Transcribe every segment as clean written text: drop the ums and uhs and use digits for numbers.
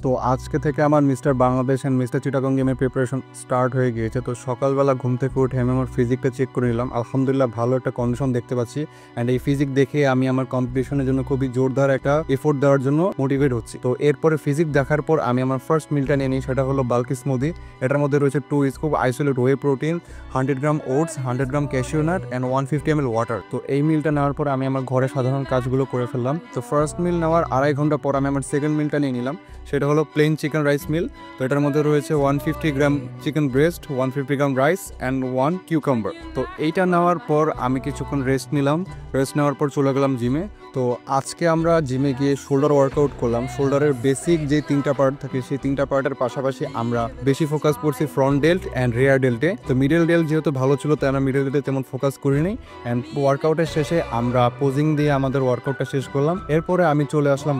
তো আজকে থেকে আমার mister Bangladesh and mister Chittagong গেমের প্রিপারেশন স্টার্ট হয়ে গিয়েছে। তো সকালবেলা ঘুম থেকে উঠে আমি আমার ফিজিকটা চেক করে নিলাম। আলহামদুলিল্লাহ ভালো একটা কন্ডিশন দেখতে পাচ্ছি, অ্যান্ড এই ফিজিক দেখে আমি আমার কম্পিটিশনের জন্য খুবই জোরদার একটা এফোর্ট দেওয়ার জন্য মোটিভেট হচ্ছি। তো এরপরে ফিজিক দেখার পর আমি আমার ফার্স্ট মিলটা নিয়ে নিই, সেটা হলো বাল্কি স্মুদি। এটার মধ্যে রয়েছে 2 scoop isolate whey protein, 100 gram oats, 100 gram cashew nut and 150 ml water. তো এই মিলটা নেওয়ার পর আমি আমার ঘরে সাধারণ কাজগুলো করে ফেললাম। তো ফার্স্ট মিল নেওয়ার আড়াই ঘন্টা পর আমি আমার সেকেন্ড মিলটা নিয়ে নিলাম, সেটা হলো প্লেন চিকেন রাইস মিল। তো এটার মধ্যে রয়েছে 150 gram chicken breast, 150 gram rice and 1 cucumber. তো এইটা নেওয়ার পর আমি কিছুক্ষণ রেস্ট নিলাম। রেস্ট নেওয়ার পর চলে গেলাম জিমে। তো আজকে আমরা জিমে গিয়ে শোল্ডার ওয়ার্কআউট করলাম। শোল্ডারের বেসিক যে 3টা পার্ট থাকে সেই 3টা পার্টের পাশাপাশি আমরা বেশি ফোকাস করছি ফ্রন্ট ডেল্ট অ্যান্ড রিয়ার ডেল্টে। তো মিডল ডেল্ট যেহেতু ভালো ছিল তাই আমরা মিডল ডেল্টে তেমন ফোকাস করিনি। অ্যান্ড ওয়ার্কআউটের শেষে আমরা পোজিং দিয়ে আমাদের ওয়ার্কআউটটা শেষ করলাম। এরপরে আমি চলে আসলাম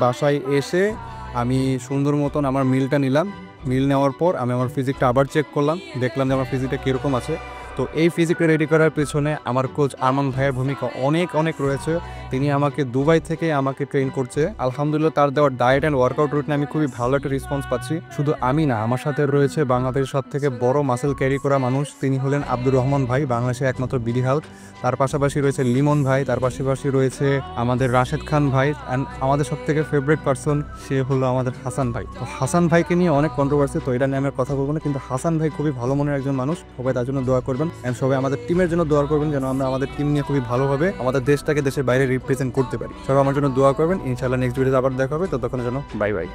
বাসায় এসে আমি সুন্দর মতন আমার মিলটা নিলাম। মিল নেওয়ার পর আমি আমার ফিজিকটা আবার চেক করলাম, দেখলাম যে আমার ফিজিকটা কীরকম আছে। তো এই ফিজিকটা রেডি করার পেছনে আমার কোচ আরমান ভাইয়ের ভূমিকা অনেক রয়েছে। তিনি আমাকে দুবাই থেকে আমাকে ট্রেন করছে। আলহামদুলিল্লাহ তার দেওয়ার ডায়েট অ্যান্ড ওয়ার্কআউট রুটিনে আমি খুবই ভালো একটা রেসপন্স পাচ্ছি। শুধু আমি না, আমার সাথে রয়েছে বাংলাদেশের সব থেকে বড় মাসেল ক্যারি করা মানুষ, তিনি হলেন আব্দুর রহমান ভাই, বাংলাদেশের একমাত্র বিডি হাল্ক। তার পাশাপাশি রয়েছে লিমন ভাই, তার পাশাপাশি রয়েছে আমাদের রাশেদ খান ভাই, অ্যান্ড আমাদের সব থেকে ফেভারিট পার্সন সে হলো আমাদের হাসান ভাই। তো হাসান ভাইকে নিয়ে অনেক কন্ট্রোভার্সি, তো এটা নিয়ে আমি কথা বলবো না, কিন্তু হাসান ভাই খুবই ভালো মনের একজন মানুষ। সবাই তার জন্য দোয়া করবেন, অ্যান্ড সবাই আমাদের টিমের জন্য দোয়া করবেন যেন আমরা আমাদের টিম নিয়ে খুবই ভালোভাবে আমাদের দেশটাকে দেশের বাইরে রিপ্রেজেন্ট করতে পারি। সবাই আমার জন্য দোয়া করবেন। ইনশাআল্লাহ নেক্সট ভিডিওতে আবার দেখা হবে, ততক্ষণের জন্য বাই বাই।